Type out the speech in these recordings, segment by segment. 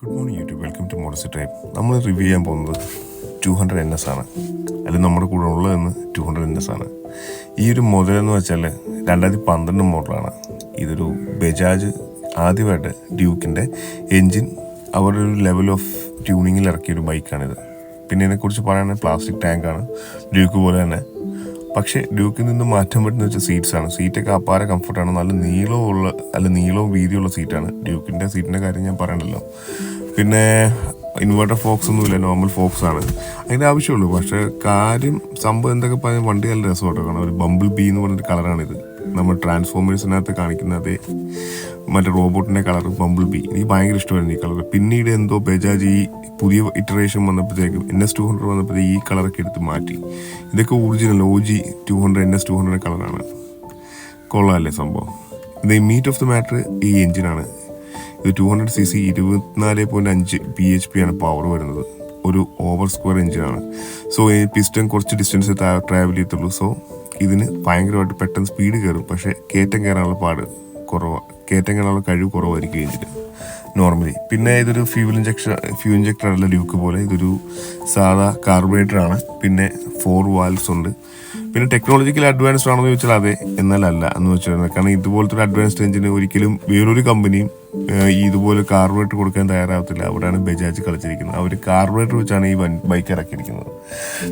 Good morning YouTube, welcome to മോഡസി type. നമ്മൾ review ചെയ്യാൻ പോകുന്നത് 200NS ആണ്. അല്ലെങ്കിൽ നമ്മുടെ കൂടെ ഉള്ളതെന്ന് 200NS ആണ്. ഈ ഒരു മോഡലെന്ന് വെച്ചാൽ 2012 മോഡലാണ്. ഇതൊരു ബജാജ് ആദ്യമായിട്ട് ഡ്യൂക്കിൻ്റെ എൻജിൻ അവരുടെ ഒരു ലെവൽ ഓഫ് ട്യൂണിങ്ങിൽ ഇറക്കിയൊരു ബൈക്കാണിത്. പിന്നെ ഇതിനെക്കുറിച്ച് പറയുകയാണെങ്കിൽ പ്ലാസ്റ്റിക് ടാങ്കാണ് ഡ്യൂക്ക് പോലെ തന്നെ. പക്ഷേ ഡ്യൂക്കിൽ നിന്ന് മാറ്റം പറ്റുന്ന വെച്ചാൽ സീറ്റ്സാണ്. സീറ്റൊക്കെ അപ്പാര കംഫർട്ടാണ്. നല്ല നീളവും വീതിയുള്ള സീറ്റാണ്. ഡ്യൂക്കിൻ്റെ സീറ്റിൻ്റെ കാര്യം ഞാൻ പറയണ്ടല്ലോ. പിന്നെ ഇൻവേർട്ടർ ഫോക്സ് ഒന്നുമില്ല, നോർമൽ ഫോക്സ് ആണ്. അതിൻ്റെ ആവശ്യമുള്ളൂ. പക്ഷേ സംഭവം എന്തൊക്കെ പറഞ്ഞാൽ വണ്ടി നല്ല രസമായിട്ട് കാണാം. ഒരു ബംബിൾ ബി എന്ന് പറഞ്ഞൊരു കളറാണിത്. നമ്മൾ ട്രാൻസ്ഫോമേഴ്സിനകത്ത് കാണിക്കുന്ന അതേ മറ്റേ റോബോട്ടിൻ്റെ കളർ ബംബിൾ ബി. എനിക്ക് ഭയങ്കര ഇഷ്ടമായിരുന്നു ഈ കളർ. പിന്നീട് എന്തോ ബജാജ് ഈ പുതിയ ഇറ്ററേഷൻ വന്നപ്പോഴത്തേക്കും NS200 വന്നപ്പോഴത്തേക്ക് ഈ കളറൊക്കെ എടുത്ത് മാറ്റി. ഇതൊക്കെ ഒറിജിനൽ OG 200 NS200 കളറാണ്. കൊള്ളാമല്ലേ സംഭവം. ഇത് മീറ്റ് ഓഫ് ദി മാറ്റർ ഈ എഞ്ചിനാണ്. ഇത് 200cc 24.5 bhp ആണ് പവർ വരുന്നത്. ഒരു ഓവർ സ്ക്വയർ എഞ്ചിനാണ്. സോ ഈ പിസ്റ്റൺ കുറച്ച് ഡിസ്റ്റൻസ് ട്രാവൽ ചെയ്യത്തുള്ളൂ. സോ ഇതിന് ഭയങ്കരമായിട്ട് പെട്ടെന്ന് സ്പീഡ് കയറും. പക്ഷേ കയറ്റം കയറാനുള്ള കഴിവ് കുറവായിരിക്കും എഞ്ചിന് നോർമലി. പിന്നെ ഇതൊരു ഫ്യൂൽ ഇഞ്ചക്ടർ അല്ല ഡ്യൂക്ക് പോലെ. ഇതൊരു സാധാ കാർബറേറ്റർ ആണ്. പിന്നെ 4 വാൽവ്സ് ഉണ്ട്. പിന്നെ ടെക്നോളജിക്കൽ അഡ്വാൻസ്ഡ് ആണെന്ന് ചോദിച്ചാൽ അതെ, എന്നാലല്ല എന്ന് വെച്ചാൽ. കാരണം ഇതുപോലത്തെ ഒരു അഡ്വാൻസ്ഡ് എഞ്ചിന് ഒരിക്കലും വേറൊരു കമ്പനിയും ഇതുപോലെ കാർബറേറ്റർ കൊടുക്കാൻ തയ്യാറാവത്തില്ല. അവിടെയാണ് ബജാജ് കളിച്ചിരിക്കുന്നത്. അവർ കാർബറേറ്റർ വെച്ചാണ് ഈ ബൈക്ക് ഇറക്കിയിരിക്കുന്നത്.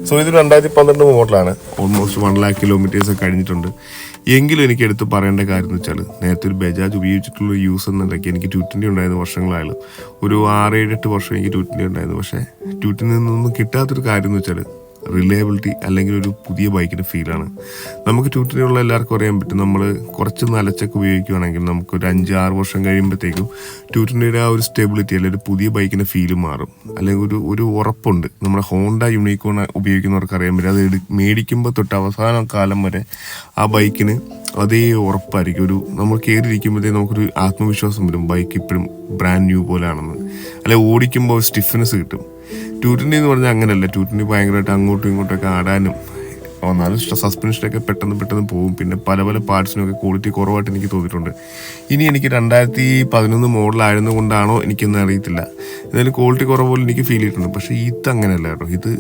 സോ ഇത് 2012 മോഡലാണ്. ഓൾമോസ്റ്റ് 1 lakh കിലോമീറ്റേഴ്സ് കഴിഞ്ഞിട്ടുണ്ട്. എങ്കിലും എനിക്ക് എടുത്ത് പറയേണ്ട കാര്യം എന്ന് വെച്ചാൽ, നേരത്തെ ഒരു ബജാജ് ഉപയോഗിച്ചിട്ടുള്ള യൂസ് എന്നുണ്ടെങ്കിൽ എനിക്ക് 220 ഉണ്ടായിരുന്നു വർഷങ്ങളായാലും. ഒരു 6-7-8 വർഷം എനിക്ക് 220 ഉണ്ടായിരുന്നു. പക്ഷേ 220 നിന്നൊന്നും കിട്ടാത്തൊരു കാര്യം എന്ന് വെച്ചാൽ റിലയബിലിറ്റി, അല്ലെങ്കിൽ ഒരു പുതിയ ബൈക്കിൻ്റെ ഫീലാണ്. നമുക്ക് 220 ഉള്ള എല്ലാവർക്കും അറിയാൻ പറ്റും. നമ്മൾ കുറച്ച് നലച്ചൊക്കെ ഉപയോഗിക്കുകയാണെങ്കിൽ നമുക്കൊരു 5-6 വർഷം കഴിയുമ്പോഴത്തേക്കും 220 ആ ഒരു സ്റ്റെബിലിറ്റി അല്ലെങ്കിൽ ഒരു പുതിയ ബൈക്കിൻ്റെ ഫീല് മാറും. അല്ലെങ്കിൽ ഒരു ഉറപ്പുണ്ട്. നമ്മുടെ ഹോണ്ട യൂണിക്കോൺ ഉപയോഗിക്കുന്നവർക്ക് അറിയാൻ പറ്റും. അത് മേടിക്കുമ്പോൾ തൊട്ട് അവസാന കാലം വരെ ആ ബൈക്കിന് അതേ ഉറപ്പായിരിക്കും. നമ്മൾ കയറിയിരിക്കുമ്പോഴത്തേക്ക് നമുക്കൊരു ആത്മവിശ്വാസം വരും, ബൈക്ക് ഇപ്പോഴും ബ്രാൻഡ് ന്യൂ പോലെയാണെന്ന്. അല്ലെങ്കിൽ ഓടിക്കുമ്പോൾ സ്റ്റിഫ്നെസ് കിട്ടും. 220 എന്ന് പറഞ്ഞാൽ അങ്ങനെയല്ല. 220 ഭയങ്കരമായിട്ട് അങ്ങോട്ടും ഇങ്ങോട്ടൊക്കെ ആടാനും എന്നാലും സസ്പെൻഷനൊക്കെ പെട്ടെന്ന് പോകും. പിന്നെ പല പാർട്സിനൊക്കെ ക്വാളിറ്റി കുറവായിട്ട് എനിക്ക് തോന്നിയിട്ടുണ്ട്. ഇനി എനിക്ക് 2011 മോഡലായിരുന്നു കൊണ്ടാണോ എനിക്കൊന്നും അറിയത്തില്ല, എന്തായാലും ക്വാളിറ്റി കുറവ് പോലെ എനിക്ക് ഫീൽ ചെയ്തിട്ടുണ്ട്. പക്ഷേ ഇത് അങ്ങനെയല്ല കേട്ടോ. ഇത്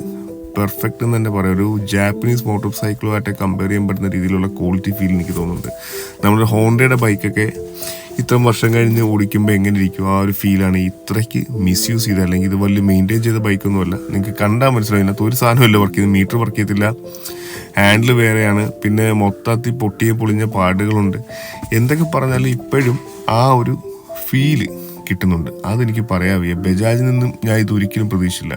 പെർഫെക്റ്റ് എന്ന് തന്നെ പറയാം. ഒരു ജാപ്പനീസ് മോട്ടോർ സൈക്കിളുമായിട്ട് കമ്പയർ ചെയ്യാൻ പറ്റുന്ന രീതിയിലുള്ള ക്വാളിറ്റി ഫീൽ എനിക്ക് തോന്നുന്നുണ്ട്. നമ്മുടെ ഹോണ്ടയുടെ ബൈക്കൊക്കെ ഇത്രയും വർഷം കഴിഞ്ഞ് ഓടിക്കുമ്പോൾ എങ്ങനെ ഇരിക്കും ആ ഒരു ഫീലാണ്. ഇത്രയ്ക്ക് മിസ്യൂസ് ചെയ്ത്, അല്ലെങ്കിൽ ഇത് വലിയ മെയിൻറ്റെയിൻ ചെയ്ത ബൈക്കൊന്നുമല്ല. നിങ്ങൾക്ക് കണ്ടാൽ മനസ്സിലാവും. ഇതിനകത്ത് ഒരു സാധനമല്ല വർക്ക് ചെയ്യുന്നത്. മീറ്റർ വർക്ക് ചെയ്യത്തില്ല, ഹാൻഡിൽ വേറെയാണ്. പിന്നെ മൊത്തത്തിൽ പൊളിഞ്ഞ പാടുകളുണ്ട്. എന്തൊക്കെ പറഞ്ഞാലും ഇപ്പോഴും ആ ഒരു ഫീല് കിട്ടുന്നുണ്ട്. അതെനിക്ക് പറയാൻ വയ്യ. ബജാജിൽ നിന്നും ഞാൻ ഇത് ഒരിക്കലും പ്രതീക്ഷിച്ചില്ല.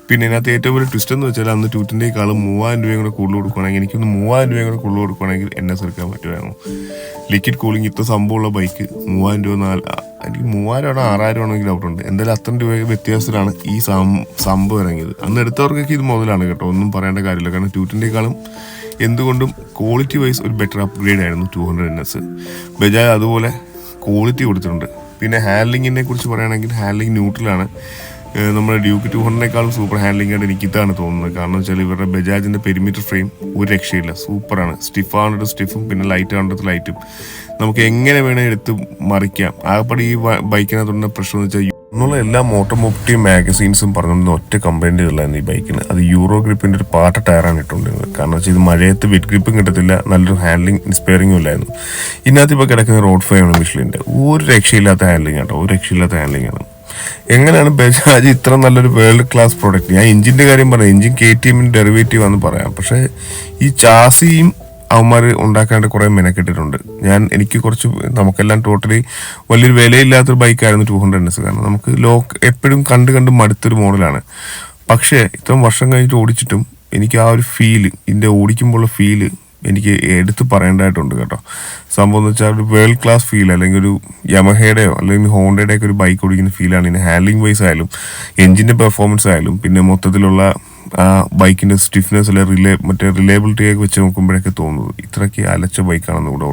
പിന്നെ ഇതിനകത്ത് ഏറ്റവും വലിയ ട്വിസ്റ്റ് എന്ന് വെച്ചാൽ, അന്ന് 220ക്കാളും 3000 രൂപയും കൂടെ കൂടുതൽ കൊടുക്കുകയാണെങ്കിൽ, എനിക്കൊന്ന് 3000 രൂപയും കൂടെ കൂടുതൽ കൊടുക്കുകയാണെങ്കിൽ NS എടുക്കാൻ പറ്റുമായിരുന്നു. ലിക്വിഡ് കൂളിംഗ് ഇത്ര സംഭവമുള്ള ബൈക്ക് 3000 രൂപ, എനിക്ക് 3000 ആണോ 6000 ആണെങ്കിൽ ഔട്ട് ഉണ്ട്. എന്തായാലും അത്രയും രൂപ വ്യത്യാസത്തിലാണ് ഈ സംഭവം ഇറങ്ങിയത്. അന്ന് എടുത്തവർക്കൊക്കെ ഇത് മുതലാണ് കേട്ടോ, ഒന്നും പറയേണ്ട കാര്യമില്ല. കാരണം 220ക്കാളും എന്തുകൊണ്ടും ക്വാളിറ്റി വൈസ് ഒരു ബെറ്റർ അപ്ഗ്രേഡ് ആയിരുന്നു 200NS. ബജാജ് അതുപോലെ ക്വാളിറ്റി കൊടുത്തിട്ടുണ്ട്. പിന്നെ ഹാൻഡ്ലിങ്ങിനെ കുറിച്ച് പറയുകയാണെങ്കിൽ ഹാൻഡ്ലിങ് ന്യൂട്രലാണ്. നമ്മുടെ ഡ്യൂക്ക് 200നെക്കാളും സൂപ്പർ ഹാൻഡ്ലിംഗ് ആയിട്ട് എനിക്ക് ഇതാണ് തോന്നുന്നത്. കാരണം വെച്ചാൽ ഇവരുടെ ബജാജിൻ്റെ പെരിമീറ്റർ ഫ്രെയിം ഒരു രക്ഷയില്ല, സൂപ്പറാണ്. സ്റ്റിഫാണൊരു സ്റ്റിഫും പിന്നെ ലൈറ്റ് ആവേണ്ടത് ലൈറ്റും. നമുക്ക് എങ്ങനെ വേണമെങ്കിൽ എടുത്ത് മറിക്കാം. ആകെപ്പാടെ ഈ ബൈക്കിനകത്തുള്ള പ്രശ്നം എന്ന് വെച്ചാൽ എന്നുള്ള എല്ലാ മോട്ടോമോട്ടീവ് മാഗസീൻസും പറഞ്ഞിരുന്ന ഒറ്റ കംപ്ലൈൻറ്റ് ഉള്ളായിരുന്നു ഈ ബൈക്കിന്. അത് യൂറോ ഗ്രിപ്പിൻ്റെ ഒരു പാട്ട ടയറാണ് ഇട്ടുകൊണ്ടിരുന്നത്. കാരണം വെച്ചാൽ ഇത് മഴയത്ത് വെറ്റ് ഗ്രിപ്പും കിട്ടത്തില്ല, നല്ലൊരു ഹാൻഡ്ലിംഗ് ഇൻസ്പയറിങ്ങും ഇല്ലായിരുന്നു. ഇതിനകത്ത് ഇപ്പോൾ കിടക്കുന്ന റോഡ് ഫൈവാണ് മിഷ്ലിൻ്റെ. ഒരു രക്ഷയില്ലാത്ത ഹാൻഡ്ലിംഗ് ആട്ടോ, ഒരു രക്ഷയില്ലാത്ത ഹാൻഡ്ലിംഗ് ആണ്. എങ്ങനെയാണ് ബജാജ് ഇത്ര നല്ലൊരു വേൾഡ് ക്ലാസ് പ്രോഡക്റ്റ്? ഞാൻ എഞ്ചിൻ്റെ കാര്യം പറയാം, എഞ്ചിൻ KTM ഡെറിവേറ്റീവ് ആണെന്ന് പറയാം. പക്ഷേ ഈ ചാസിയും അവന്മാർ ഉണ്ടാക്കാണ്ട് കുറേ മെനക്കെട്ടിട്ടുണ്ട്. എനിക്ക് കുറച്ച് നമുക്കെല്ലാം ടോട്ടലി വലിയൊരു വിലയില്ലാത്തൊരു ബൈക്കായിരുന്നു 200NS. കാരണം നമുക്ക് എപ്പോഴും കണ്ട് മടുത്തൊരു മോഡലാണ്. പക്ഷേ ഇത്രയും വർഷം കഴിഞ്ഞിട്ട് ഓടിച്ചിട്ടും എനിക്ക് ആ ഒരു ഫീല്, ഇതിൻ്റെ ഓടിക്കുമ്പോഴുള്ള ഫീല് എനിക്ക് എടുത്ത് പറയേണ്ടതായിട്ടുണ്ട് കേട്ടോ. സംഭവം എന്ന് വെച്ചാൽ ഒരു വേൾഡ് ക്ലാസ് ഫീൽ, അല്ലെങ്കിൽ ഒരു യമഹയുടെയോ അല്ലെങ്കിൽ ഹോണ്ടയുടെയൊക്കെ ഒരു ബൈക്ക് ഓടിക്കുന്ന ഫീലാണ്. ഇതിന് ഹാൻഡ്ലിംഗ് വൈസ് ആയാലും എഞ്ചിൻ്റെ പെർഫോമൻസ് ആയാലും പിന്നെ മൊത്തത്തിലുള്ള ബൈക്കിൻ്റെ സ്റ്റിഫ്നെസ് അല്ലെങ്കിൽ റിലയബിലിറ്റിയൊക്കെ വെച്ച് നോക്കുമ്പോഴൊക്കെ തോന്നുന്നത് ഇത്രയ്ക്ക് അലച്ച ബൈക്കാണെന്ന് കൂടെ